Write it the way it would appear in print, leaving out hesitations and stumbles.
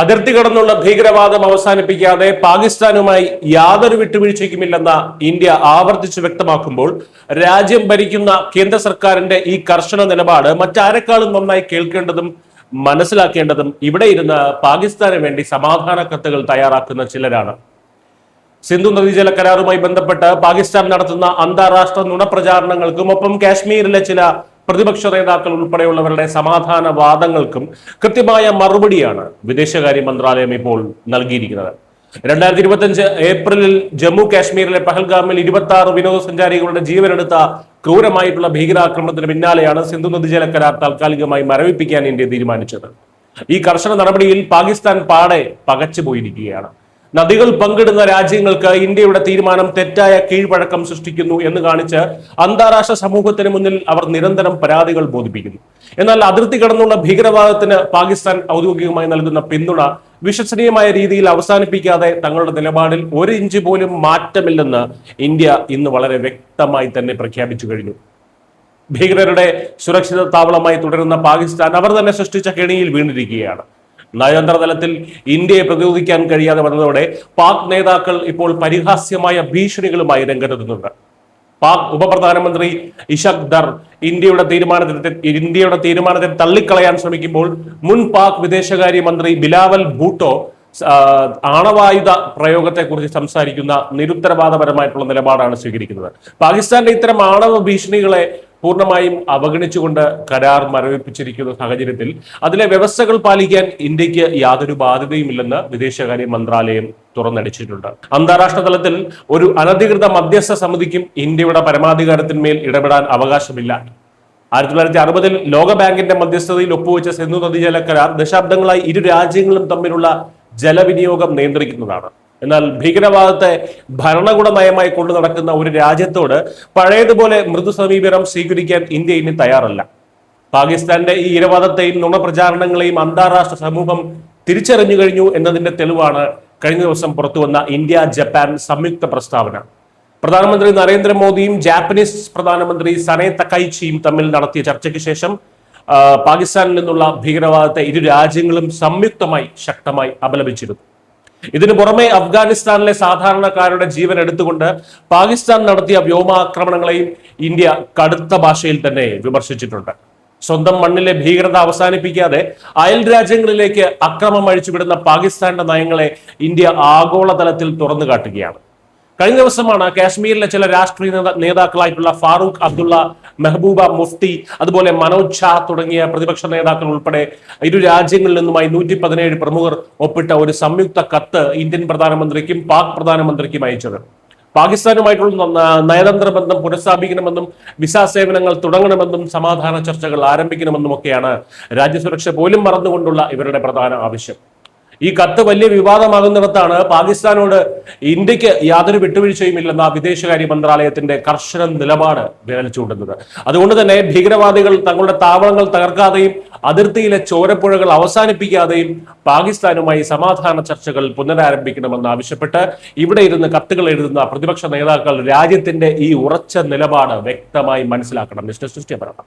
അതിർത്തി കടന്നുള്ള ഭീകരവാദം അവസാനിപ്പിക്കാതെ പാകിസ്ഥാനുമായി യാതൊരു വിട്ടുവീഴ്ചയ്ക്കുമില്ലെന്ന ഇന്ത്യ ആവർത്തിച്ചു വ്യക്തമാക്കുമ്പോൾ രാജ്യം ഭരിക്കുന്ന കേന്ദ്ര സർക്കാരിന്റെ ഈ കർശന നിലപാട് മറ്റാരെക്കാളും നന്നായി കേൾക്കേണ്ടതും മനസ്സിലാക്കേണ്ടതും ഇവിടെ ഇരുന്ന് പാകിസ്ഥാന് വേണ്ടി സമാധാന കത്തുകൾ തയ്യാറാക്കുന്ന ചിലരാണ്. സിന്ധു നദീജല കരാറുമായി ബന്ധപ്പെട്ട് പാകിസ്ഥാൻ നടത്തുന്ന അന്താരാഷ്ട്ര നുണപ്രചാരണങ്ങൾക്കും ഒപ്പം കാശ്മീരിലെ ചില പ്രതിപക്ഷ നേതാക്കൾ ഉൾപ്പെടെയുള്ളവരുടെ സമാധാന വാദങ്ങൾക്കും കൃത്യമായ മറുപടിയാണ് വിദേശകാര്യ മന്ത്രാലയം ഇപ്പോൾ നൽകിയിരിക്കുന്നത്. 2025 ഏപ്രിലിൽ ജമ്മു കാശ്മീരിലെ പഹൽഗാമിൽ 26 വിനോദസഞ്ചാരികളുടെ ജീവനെടുത്ത ക്രൂരമായിട്ടുള്ള ഭീകരാക്രമണത്തിന് പിന്നാലെയാണ് സിന്ധു നദീജല കരാർ താൽക്കാലികമായി മരവിപ്പിക്കാൻ ഇന്ത്യ തീരുമാനിച്ചത്. ഈ കർശന നടപടിയിൽ പാകിസ്ഥാൻ പാടെ പകച്ചുപോയിരിക്കുകയാണ്. നദികൾ പങ്കിടുന്ന രാജ്യങ്ങൾക്ക് ഇന്ത്യയുടെ തീരുമാനം തെറ്റായ കീഴ്വഴക്കം സൃഷ്ടിക്കുന്നു എന്ന് കാണിച്ച് അന്താരാഷ്ട്ര സമൂഹത്തിന് മുന്നിൽ അവർ നിരന്തരം പരാതികൾ ബോധിപ്പിക്കുന്നു. എന്നാൽ അതിർത്തി കടന്നുള്ള ഭീകരവാദത്തിന് പാകിസ്ഥാൻ ഔദ്യോഗികമായി നൽകുന്ന പിന്തുണ വിശ്വസനീയമായ രീതിയിൽ അവസാനിപ്പിക്കാതെ തങ്ങളുടെ നിലപാടിൽ ഒരു ഇഞ്ച് പോലും മാറ്റമില്ലെന്ന് ഇന്ത്യ ഇന്ന് വളരെ വ്യക്തമായി തന്നെ പ്രഖ്യാപിച്ചു കഴിഞ്ഞു. ഭീകരരുടെ സുരക്ഷിത താവളമായി തുടരുന്ന പാകിസ്ഥാൻ അവർ തന്നെ സൃഷ്ടിച്ച കെണിയിൽ വീണിരിക്കുകയാണ്. നയതന്ത്ര തലത്തിൽ ഇന്ത്യയെ പ്രതിരോധിക്കാൻ കഴിയാതെ വന്നതോടെ പാക് നേതാക്കൾ ഇപ്പോൾ പരിഹാസ്യമായ ഭീഷണികളുമായി രംഗത്തെത്തുന്നുണ്ട്. പാക് ഉപപ്രധാനമന്ത്രി ഇഷക് ദർ ഇന്ത്യയുടെ തീരുമാനത്തെ തള്ളിക്കളയാൻ ശ്രമിക്കുമ്പോൾ മുൻ പാക് വിദേശകാര്യ മന്ത്രി ബിലാവൽ ഭൂട്ടോ ആണവായുധ പ്രയോഗത്തെക്കുറിച്ച് സംസാരിക്കുന്ന നിരുത്തരവാദപരമായിട്ടുള്ള നിലപാടാണ് സ്വീകരിക്കുന്നത്. പാകിസ്ഥാന്റെ ഇത്തരം ആണവ ഭീഷണികളെ പൂർണ്ണമായും അവഗണിച്ചുകൊണ്ട് കരാർ മരവിപ്പിച്ചിരിക്കുന്ന സാഹചര്യത്തിൽ അതിലെ വ്യവസ്ഥകൾ പാലിക്കാൻ ഇന്ത്യക്ക് യാതൊരു ബാധ്യതയുമില്ലെന്ന് വിദേശകാര്യ മന്ത്രാലയം തുറന്നടിച്ചിട്ടുണ്ട്. അന്താരാഷ്ട്ര തലത്തിൽ ഒരു അനധികൃത മധ്യസ്ഥ സമിതിക്കും ഇന്ത്യയുടെ പരമാധികാരത്തിന്മേൽ ഇടപെടാൻ അവകാശമില്ല. 1960 ലോകബാങ്കിന്റെ മധ്യസ്ഥതയിൽ ഒപ്പുവെച്ച സിന്ധു നദീജല കരാർ ദശാബ്ദങ്ങളായി ഇരു രാജ്യങ്ങളും തമ്മിലുള്ള ജലവിനിയോഗം നിയന്ത്രിക്കുന്നതാണ്. എന്നാൽ ഭീകരവാദത്തെ ഭരണകൂട നയമായി കൊണ്ടു നടക്കുന്ന ഒരു രാജ്യത്തോട് പഴയതുപോലെ മൃദു സമീപനം സ്വീകരിക്കാൻ ഇന്ത്യ ഇനി തയ്യാറല്ല. പാകിസ്ഥാന്റെ ഈ ഇരവാദത്തെയും നുണപ്രചാരണങ്ങളെയും അന്താരാഷ്ട്ര സമൂഹം തിരിച്ചറിഞ്ഞു കഴിഞ്ഞു എന്നതിന്റെ തെളിവാണ് കഴിഞ്ഞ ദിവസം പുറത്തുവന്ന ഇന്ത്യ ജപ്പാൻ സംയുക്ത പ്രസ്താവന. പ്രധാനമന്ത്രി നരേന്ദ്രമോദിയും ജാപ്പനീസ് പ്രധാനമന്ത്രി സനെ തകൈച്ചിയും തമ്മിൽ നടത്തിയ ചർച്ചയ്ക്ക് ശേഷം പാകിസ്ഥാനിൽ നിന്നുള്ള ഭീകരവാദത്തെ ഇരു രാജ്യങ്ങളും സംയുക്തമായി ശക്തമായി അപലപിച്ചിരുന്നു. ഇതിനു പുറമെ അഫ്ഗാനിസ്ഥാനിലെ സാധാരണക്കാരുടെ ജീവൻ എടുത്തുകൊണ്ട് പാകിസ്ഥാൻ നടത്തിയ വ്യോമാക്രമണങ്ങളെയും ഇന്ത്യ കടുത്ത ഭാഷയിൽ തന്നെ വിമർശിച്ചിട്ടുണ്ട്. സ്വന്തം മണ്ണിലെ ഭീകരത അവസാനിപ്പിക്കാതെ അയൽ രാജ്യങ്ങളിലേക്ക് അക്രമം അഴിച്ചുവിടുന്ന പാകിസ്ഥാന്റെ നയങ്ങളെ ഇന്ത്യ ആഗോളതലത്തിൽ തുറന്നു കാട്ടുകയാണ്. കഴിഞ്ഞ ദിവസമാണ് കാശ്മീരിലെ ചില രാഷ്ട്രീയ നേതാക്കളായിട്ടുള്ള ഫാറൂഖ് അബ്ദുള്ള, മെഹബൂബ മുഫ്തി, അതുപോലെ മനോജ് ഷാ തുടങ്ങിയ പ്രതിപക്ഷ നേതാക്കൾ ഉൾപ്പെടെ ഇരു രാജ്യങ്ങളിൽ നിന്നുമായി 117 പ്രമുഖർ ഒപ്പിട്ട ഒരു സംയുക്ത കത്ത് ഇന്ത്യൻ പ്രധാനമന്ത്രിക്കും പാക് പ്രധാനമന്ത്രിക്കും അയച്ചത്. പാകിസ്ഥാനുമായിട്ടുള്ള നയതന്ത്ര ബന്ധം പുനഃസ്ഥാപിക്കണമെന്നും വിസ സേവനങ്ങൾ തുടങ്ങണമെന്നും സമാധാന ചർച്ചകൾ ആരംഭിക്കണമെന്നും ഒക്കെയാണ് രാജ്യസുരക്ഷ പോലും മറന്നുകൊണ്ടുള്ള ഇവരുടെ പ്രധാന ആവശ്യം. ഈ കത്ത് വലിയ വിവാദമാകുന്നിടത്താണ് പാകിസ്ഥാനോട് ഇന്ത്യക്ക് യാതൊരു വിട്ടുവീഴ്ചയുമില്ലെന്ന വിദേശകാര്യ മന്ത്രാലയത്തിന്റെ കർശന നിലപാട് വിരൽ ചൂണ്ടുന്നത്. അതുകൊണ്ട് തന്നെ ഭീകരവാദികൾ തങ്ങളുടെ താവളങ്ങൾ തകർക്കാതെയും അതിർത്തിയിലെ ചോരപ്പുഴകൾ അവസാനിപ്പിക്കാതെയും പാകിസ്ഥാനുമായി സമാധാന ചർച്ചകൾ പുനരാരംഭിക്കണമെന്ന് ആവശ്യപ്പെട്ട് ഇവിടെ ഇരുന്ന് കത്തുകൾ എഴുതുന്ന പ്രതിപക്ഷ നേതാക്കൾ രാജ്യത്തിന്റെ ഈ ഉറച്ച നിലപാട് വ്യക്തമായി മനസ്സിലാക്കണം. മിസ്റ്റർ സൃഷ്ടിപരണം.